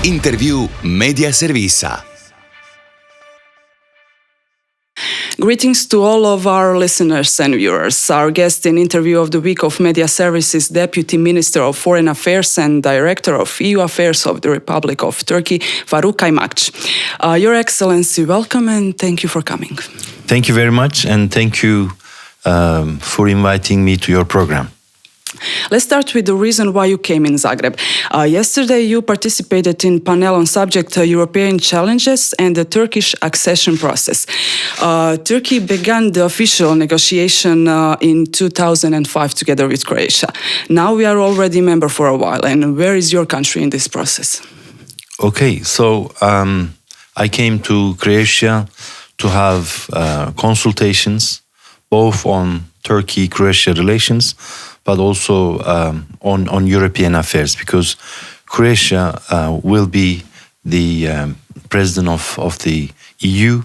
Intervju medija servisa. Greetings to all of our listeners and viewers. Our guest in Interview of the Week of Media Service is Deputy Minister of Foreign Affairs and Director of EU Affairs of the Republic of Turkey, Faruk Kaymakcı. Your Excellency, welcome and thank you for coming. Thank you very much, and thank you for inviting me to your program. Let's start with the reason why you came in Zagreb. Yesterday you participated in panel on subject European challenges and the Turkish accession process. Turkey began the official negotiation in 2005 together with Croatia. Now we are already a member for a while. And where is your country in this process? Okay, so I came to Croatia to have consultations both on Turkey-Croatia relations, but also on European affairs, because Croatia will be the president of the EU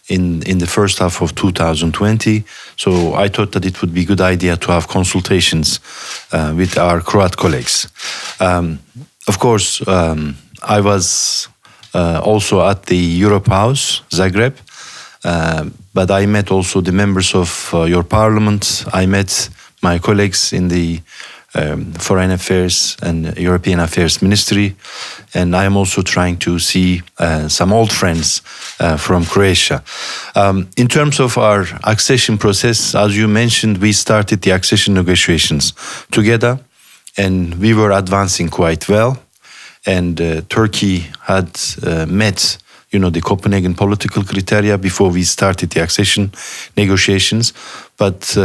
in the first half of 2020. So I thought that it would be a good idea to have consultations with our Croat colleagues. Of course, I was also at the Europe House, Zagreb, but I met also the members of your parliament. I met my colleagues in the Foreign Affairs and European Affairs Ministry, and I am also trying to see some old friends from Croatia. In terms of our accession process, as you mentioned, we started the accession negotiations together, and we were advancing quite well. And Turkey had met the Copenhagen political criteria before we started the accession negotiations. But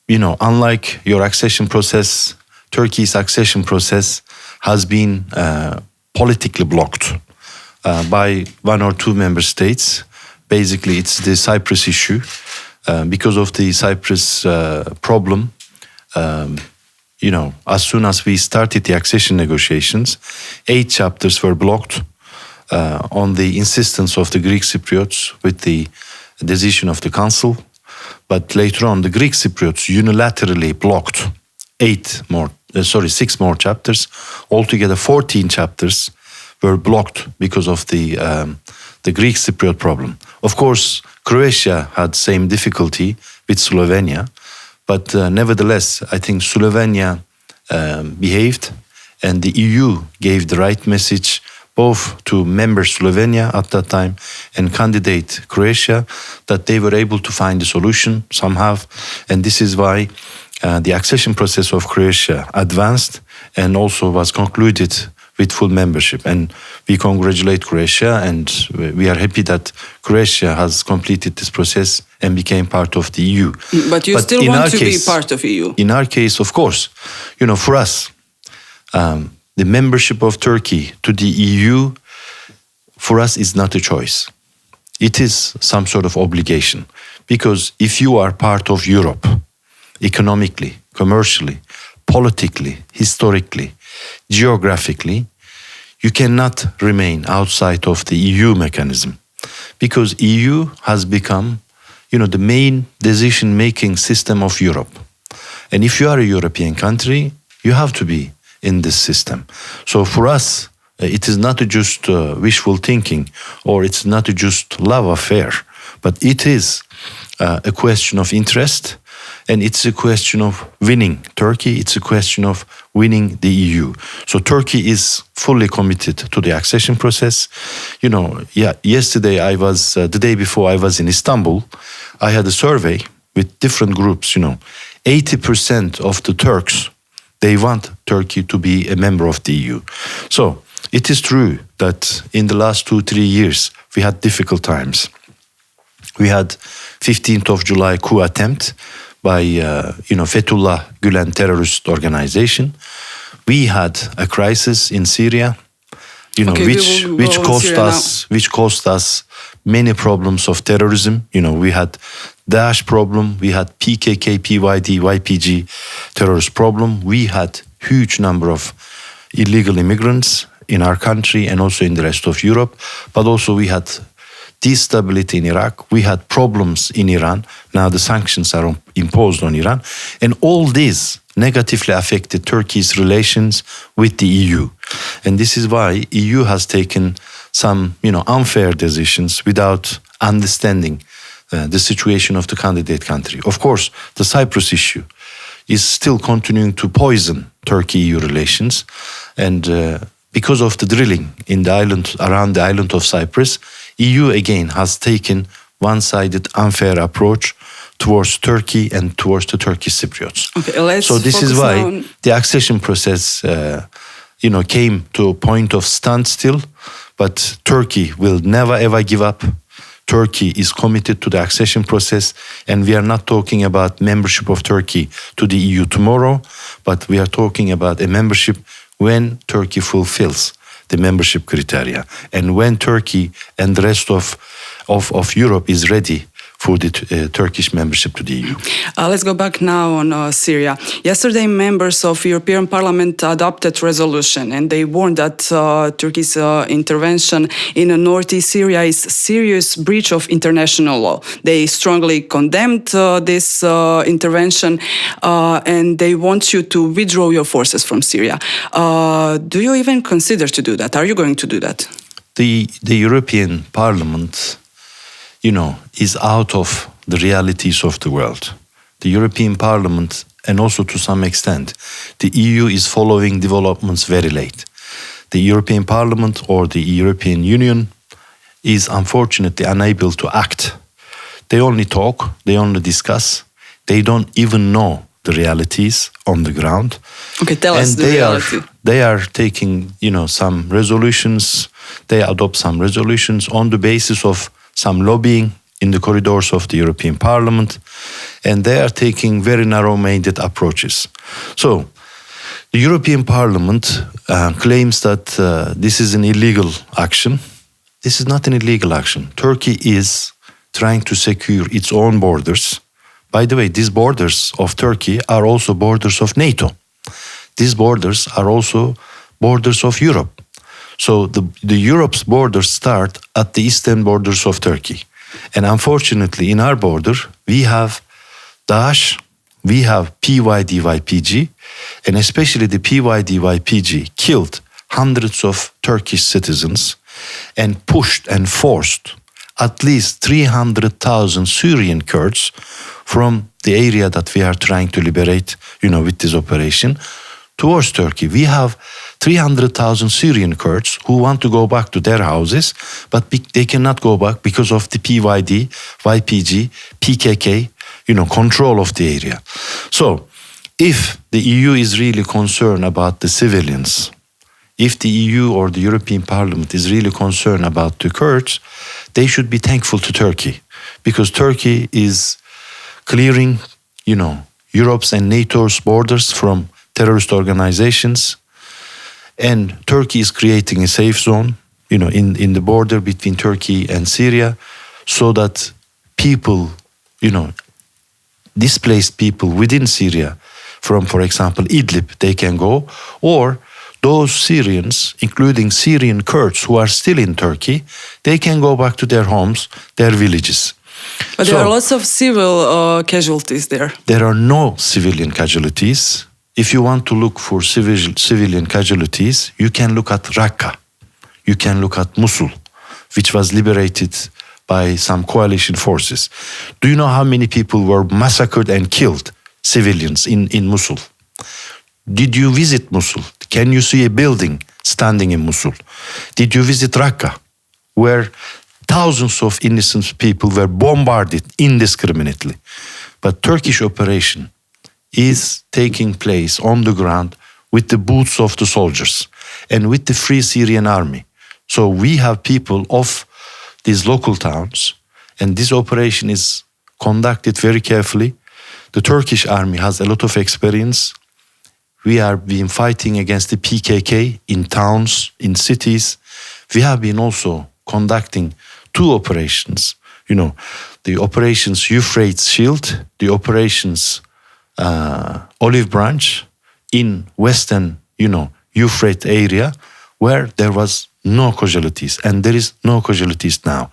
unlike your accession process, Turkey's accession process has been politically blocked by one or two member states. Basically, it's the Cyprus issue. Because of the Cyprus problem, as soon as we started the accession negotiations, 8 chapters were blocked on the insistence of the Greek Cypriots with the decision of the Council. But later on, the Greek Cypriots unilaterally blocked 6 more chapters. Altogether, 14 chapters were blocked because of the Greek Cypriot problem. Of course, Croatia had same difficulty with Slovenia, but nevertheless, I think Slovenia behaved, and the EU gave the right message both to member Slovenia at that time and candidate Croatia, that they were able to find a solution somehow. And this is why the accession process of Croatia advanced and also was concluded with full membership. And we congratulate Croatia, and we are happy that Croatia has completed this process and became part of the EU. But you still want to be part of EU? In our case, of course. For us, the membership of Turkey to the EU, for us, is not a choice. It is some sort of obligation. Because if you are part of Europe, economically, commercially, politically, historically, geographically, you cannot remain outside of the EU mechanism. Because EU has become, the main decision-making system of Europe. And if you are a European country, you have to be in this system. So for us, it is not just wishful thinking, or it's not just love affair, but it is a question of interest, and it's a question of winning Turkey. It's a question of winning the EU. So Turkey is fully committed to the accession process. Yesterday the day before I was in Istanbul, I had a survey with different groups. 80% of the Turks, they want Turkey to be a member of the EU. So it is true that in the last 2-3 years, we had difficult times. We had 15th of July coup attempt by, Fethullah Gülen terrorist organization. We had a crisis in Syria, which caused us many problems of terrorism. We had Daesh problem, we had PKK, PYD, YPG terrorist problem. We had huge number of illegal immigrants in our country and also in the rest of Europe. But also we had instability in Iraq. We had problems in Iran. Now the sanctions are imposed on Iran. And all this negatively affected Turkey's relations with the EU. And this is why EU has taken some, unfair decisions without understanding the situation of the candidate country. Of course, the Cyprus issue is still continuing to poison Turkey-EU relations. And because of the drilling in the island, around the island of Cyprus, EU again has taken one-sided, unfair approach towards Turkey and towards the Turkish Cypriots. Okay, so this is why the accession process, came to a point of standstill. But Turkey will never ever give up. Turkey is committed to the accession process, and we are not talking about membership of Turkey to the EU tomorrow, but we are talking about a membership when Turkey fulfills the membership criteria, and when Turkey and the rest of Europe is ready for the Turkish membership to the EU. Let's go back now on Syria. Yesterday, members of European Parliament adopted resolution, and they warned that Turkey's intervention in northeast Syria is a serious breach of international law. They strongly condemned this intervention, and they want you to withdraw your forces from Syria. Do you even consider to do that? Are you going to do that? The European Parliament, is out of the realities of the world. The European Parliament, and also to some extent, the EU is following developments very late. The European Parliament or the European Union is unfortunately unable to act. They only talk, they only discuss, they don't even know the realities on the ground. Okay, tell us the reality. They are taking, some resolutions, they adopt some resolutions on the basis of some lobbying in the corridors of the European Parliament, and they are taking very narrow-minded approaches. So, the European Parliament claims that this is an illegal action. This is not an illegal action. Turkey is trying to secure its own borders. By the way, these borders of Turkey are also borders of NATO. These borders are also borders of Europe. So the Europe's borders start at the eastern borders of Turkey. And unfortunately, in our border, we have Daesh, we have PYD-YPG, and especially the PYD-YPG killed hundreds of Turkish citizens and pushed and forced at least 300,000 Syrian Kurds from the area that we are trying to liberate, with this operation, towards Turkey. We have 300,000 Syrian Kurds who want to go back to their houses, but they cannot go back because of the PYD, YPG, PKK, control of the area. So, if the EU is really concerned about the civilians, if the EU or the European Parliament is really concerned about the Kurds, they should be thankful to Turkey, because Turkey is clearing, Europe's and NATO's borders from terrorist organizations, and Turkey is creating a safe zone, in the border between Turkey and Syria, so that people, displaced people within Syria from, for example, Idlib, they can go, or those Syrians, including Syrian Kurds who are still in Turkey, they can go back to their homes, their villages. But there are lots of civil casualties there. There are no civilian casualties. If you want to look for civilian casualties, you can look at Raqqa, you can look at Mosul, which was liberated by some coalition forces. Do you know how many people were massacred and killed, civilians in Mosul? Did you visit Mosul? Can you see a building standing in Mosul? Did you visit Raqqa, where thousands of innocent people were bombarded indiscriminately? But Turkish operation is taking place on the ground with the boots of the soldiers and with the Free Syrian Army. So we have people of these local towns, and this operation is conducted very carefully. The Turkish army has a lot of experience. We have been fighting against the PKK in towns, in cities. We have been also conducting two operations, the operations Euphrates Shield, the operations Olive Branch in western, Euphrates area, where there was no casualties, and there is no casualties now.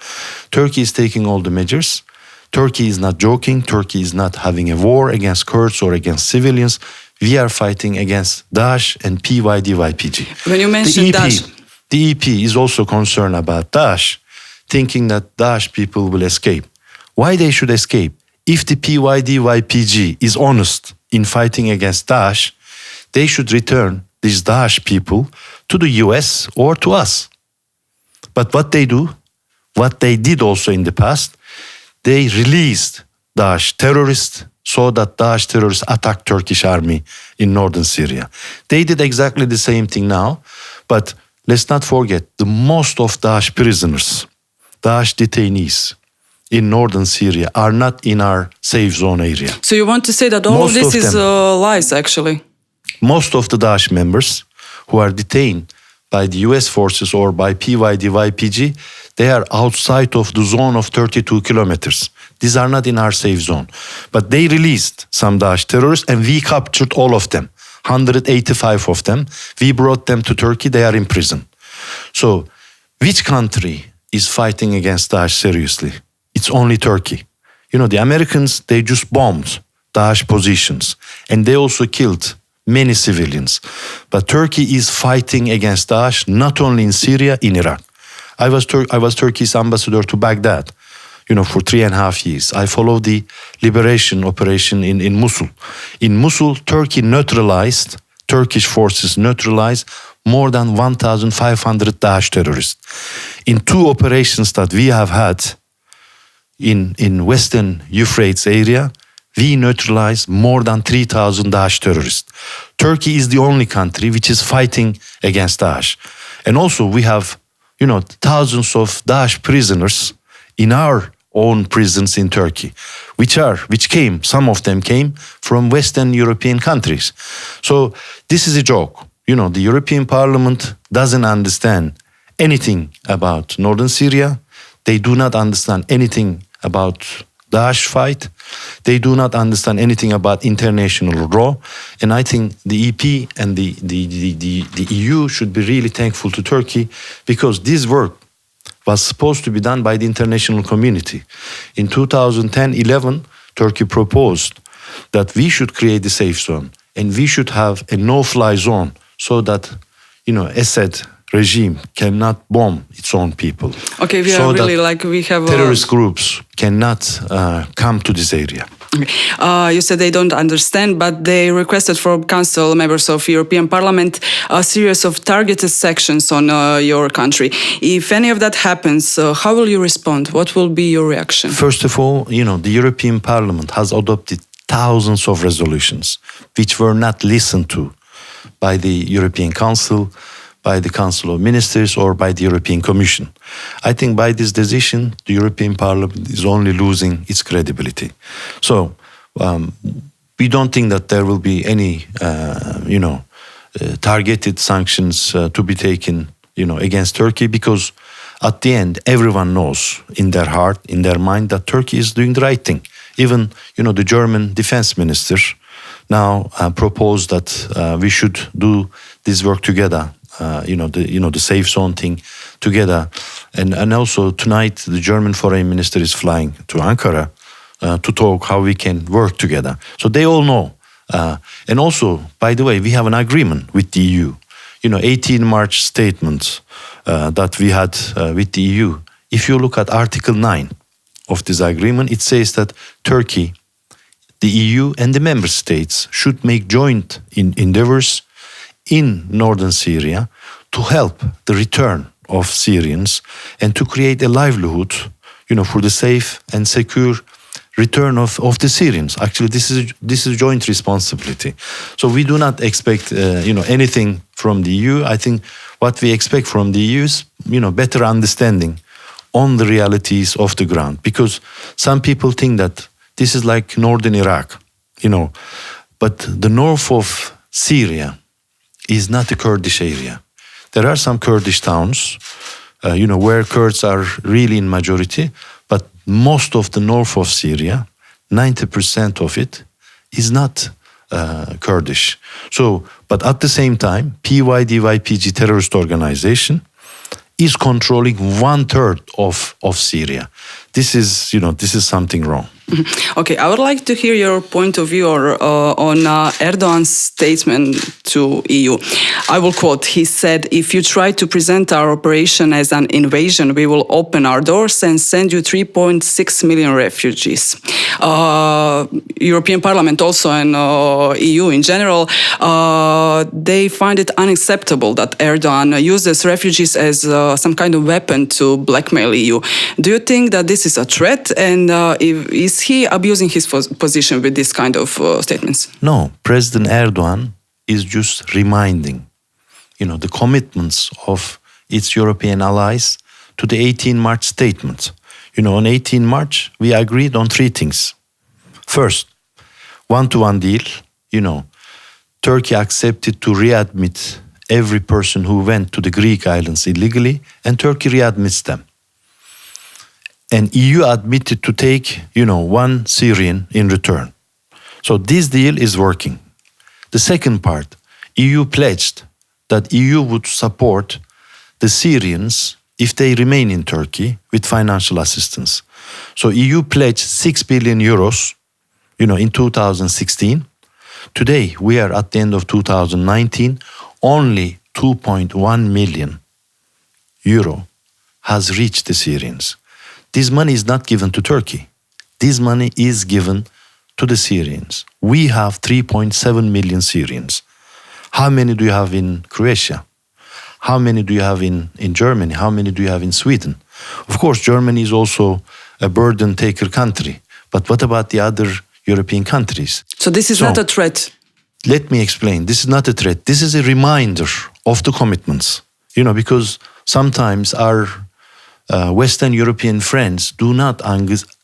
Turkey is taking all the measures. Turkey is not joking. Turkey is not having a war against Kurds or against civilians. we are fighting against Daesh and PYD-YPG. When you mentioned Daesh, the EP is also concerned about Daesh, thinking that Daesh people will escape. Why they should escape? If the PYD-YPG is honest in fighting against Daesh, they should return these Daesh people to the US or to us. But what they do, what they did also in the past, they released Daesh terrorists so that Daesh terrorists attacked Turkish army in northern Syria. They did exactly the same thing now, but let's not forget the most of Daesh prisoners, Daesh detainees in northern Syria are not in our safe zone area. So you want to say that all of this is lies, actually? Most of the Daesh members who are detained by the US forces or by PYD-YPG, they are outside of the zone of 32 kilometers. These are not in our safe zone. But they released some Daesh terrorists and we captured all of them, 185 of them. We brought them to Turkey, they are in prison. So which country is fighting against Daesh seriously? It's only Turkey. You know, the Americans, they just bombed Daesh positions and they also killed many civilians. But Turkey is fighting against Daesh not only in Syria, in Iraq. I was Turkey's ambassador to Baghdad, you know, for 3.5 years. I followed the liberation operation in Mosul. In Mosul, Turkish forces neutralized more than 1,500 Daesh terrorists. In 2 operations that we have had in Western Euphrates area, we neutralized more than 3,000 Daesh terrorists. Turkey is the only country which is fighting against Daesh. And also we have, you know, thousands of Daesh prisoners in our own prisons in Turkey, some of them came from Western European countries. So this is a joke. You know, the European Parliament doesn't understand anything about northern Syria. They do not understand anything about Daesh fight. They do not understand anything about international law. And I think the EP and the EU should be really thankful to Turkey because this work was supposed to be done by the international community. In 2010-11, Turkey proposed that we should create a safe zone and we should have a no-fly zone so that, you know, Assad regime cannot bomb its own people. Okay, we so are really like we have terrorist groups cannot come to this area. You said they don't understand, but they requested from Council members of European Parliament a series of targeted sections on your country. If any of that happens, how will you respond? What will be your reaction? First of all, you know, the European Parliament has adopted thousands of resolutions which were not listened to by the European Council, by the Council of Ministers or by the European Commission. I think by this decision, the European Parliament is only losing its credibility. So we don't think that there will be any, targeted sanctions to be taken, against Turkey because at the end, everyone knows in their heart, in their mind that Turkey is doing the right thing. Even, the German defense minister now proposed that we should do this work together. The safe zone thing together, and also tonight the German foreign minister is flying to Ankara to talk how we can work together. So they all know, and also, by the way, we have an agreement with the EU. 18 March statement that we had with the EU. If you look at Article 9 of this agreement, it says that Turkey, the EU, and the member states should make joint endeavors in northern Syria to help the return of Syrians and to create a livelihood, for the safe and secure return of the Syrians. Actually, this is joint responsibility. So we do not expect, anything from the EU. I think what we expect from the EU is, better understanding on the realities of the ground. Because some people think that this is like northern Iraq, but the north of Syria is not a Kurdish area. There are some Kurdish towns, where Kurds are really in majority, but most of the north of Syria, 90% of it, is not Kurdish. So, but at the same time, PYD-YPG terrorist organization is controlling 1/3 of Syria. this is something wrong. Okay, I would like to hear your point of view on Erdogan's statement to EU. I will quote, he said, "If you try to present our operation as an invasion, we will open our doors and send you 3.6 million refugees." European Parliament also and EU in general, they find it unacceptable that Erdogan uses refugees as some kind of weapon to blackmail EU. Do you think that this is a threat, and is he abusing his position with this kind of statements? No, President Erdogan is just reminding, the commitments of its European allies to the 18 March statement. On 18 March, we agreed on three things. First, one-to-one deal. Turkey accepted to readmit every person who went to the Greek islands illegally, and Turkey readmits them. And EU admitted to take, one Syrian in return. So this deal is working. The second part, EU pledged that EU would support the Syrians if they remain in Turkey with financial assistance. So EU pledged 6 billion euros, in 2016. Today, we are at the end of 2019, only 2.1 million euro has reached the Syrians. This money is not given to Turkey. This money is given to the Syrians. We have 3.7 million Syrians. How many do you have in Croatia? How many do you have in Germany? How many do you have in Sweden? Of course, Germany is also a burden taker country. But what about the other European countries? So this is not a threat. Let me explain. This is not a threat. This is a reminder of the commitments. Because sometimes our Western European friends do not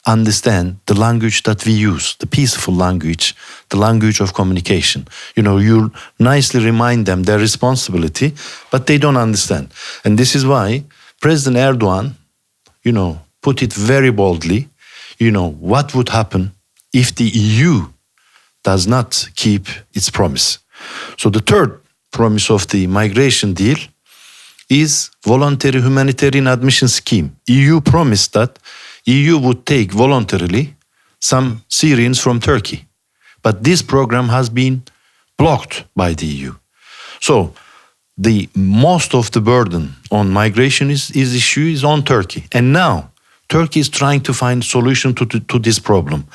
understand the language that we use, the peaceful language, the language of communication. You nicely remind them their responsibility, but they don't understand. And this is why President Erdogan, put it very boldly, what would happen if the EU does not keep its promise. So the third promise of the migration deal is voluntary humanitarian admission scheme. EU promised that EU would take voluntarily some Syrians from Turkey. But this program has been blocked by the EU. So the most of the burden on migration is on Turkey. And now Turkey is trying to find a solution to this problem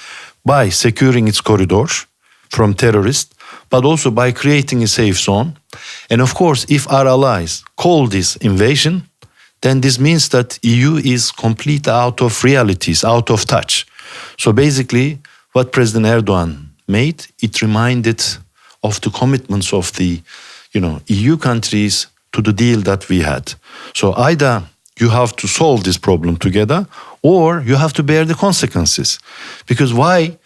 by securing its corridors from terrorists, but also by creating a safe zone. And of course, if our allies call this invasion, then this means that EU is completely out of realities, out of touch. So basically, what President Erdogan made, it reminded of the commitments of the EU countries to the deal that we had. So either you have to solve this problem together, or you have to bear the consequences. Because why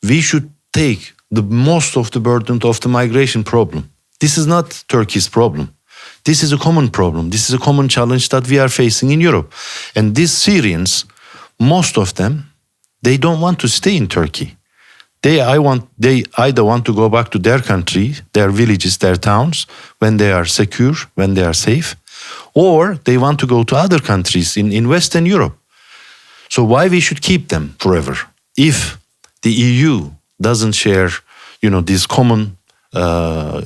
we should take the most of the burden of the migration problem? This is not Turkey's problem. This is a common problem. This is a common challenge that we are facing in Europe. And these Syrians, most of them, they don't want to stay in Turkey. They either want to go back to their country, their villages, their towns, when they are secure, when they are safe, or they want to go to other countries in Western Europe. So why we should keep them forever? If the EU doesn't share, this common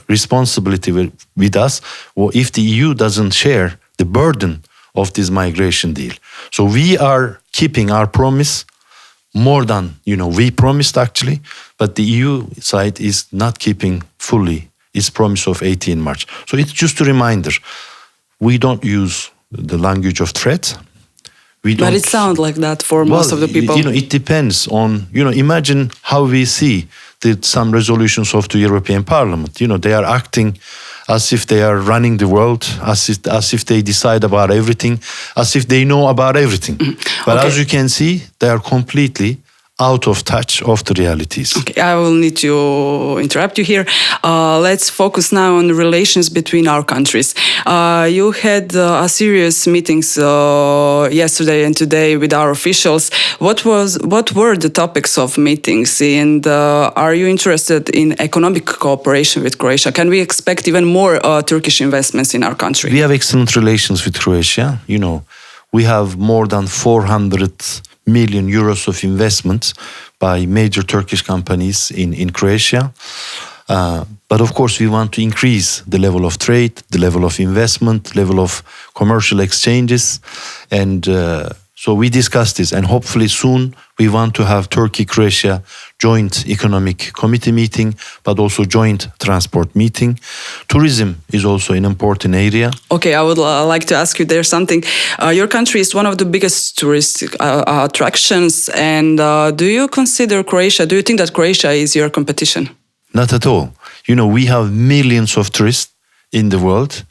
responsibility with us, or if the EU doesn't share the burden of this migration deal. So we are keeping our promise more than, we promised actually, but the EU side is not keeping fully its promise of 18 March. So it's just a reminder. We don't use the language of threat. But it sounds like that for most of the people. It depends on, imagine how we see some resolutions of the European Parliament. They are acting as if they are running the world, as if they decide about everything, as if they know about everything. But as you can see, they are completely out of touch of the realities. Okay, I will need to interrupt you here. Let's focus now on the relations between our countries. You had a serious meetings yesterday and today with our officials. What were the topics of meetings, and are you interested in economic cooperation with Croatia? Can we expect even more Turkish investments in our country? We have excellent relations with Croatia. We have more than 400 million euros of investment by major Turkish companies in Croatia. But of course, we want to increase the level of trade, the level of investment, level of commercial exchanges. And so we discussed this, and hopefully soon we want to have Turkey-Croatia joint economic committee meeting, but also joint transport meeting. Tourism is also an important area. Okay, I would like to ask you there something. Your country is one of the biggest tourist attractions, and do you consider Croatia, do you think that Croatia is your competition? Not at all. You know, we have millions of tourists in the world.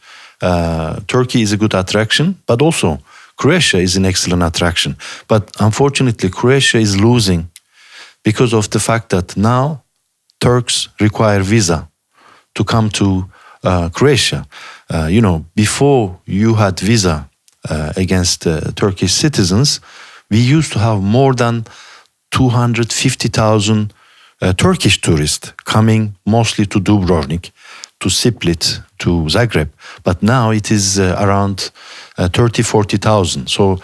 Turkey is a good attraction, but also Croatia is an excellent attraction. But unfortunately, Croatia is losing because of the fact that now Turks require visa to come to Croatia. You know, before you had visa against Turkish citizens, we used to have more than 250,000 Turkish tourists coming mostly to Dubrovnik, to Split, to Zagreb. But now it is around 30,000-40,000. So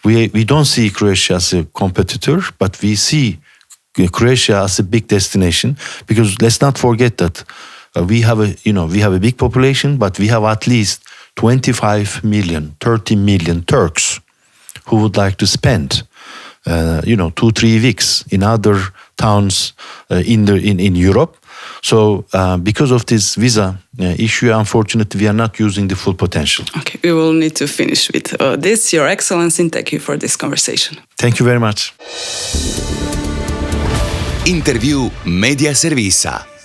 we don't see Croatia as a competitor, but we see Croatia as a big destination, because let's not forget that we have a big population, but we have at least 25 million, 30 million Turks who would like to spend 2-3 weeks in other towns in Europe. So because of this visa issue, unfortunately, we are not using the full potential. Okay, we will need to finish with this. Your Excellency, and thank you for this conversation. Thank you very much. Intervju Media Servisa.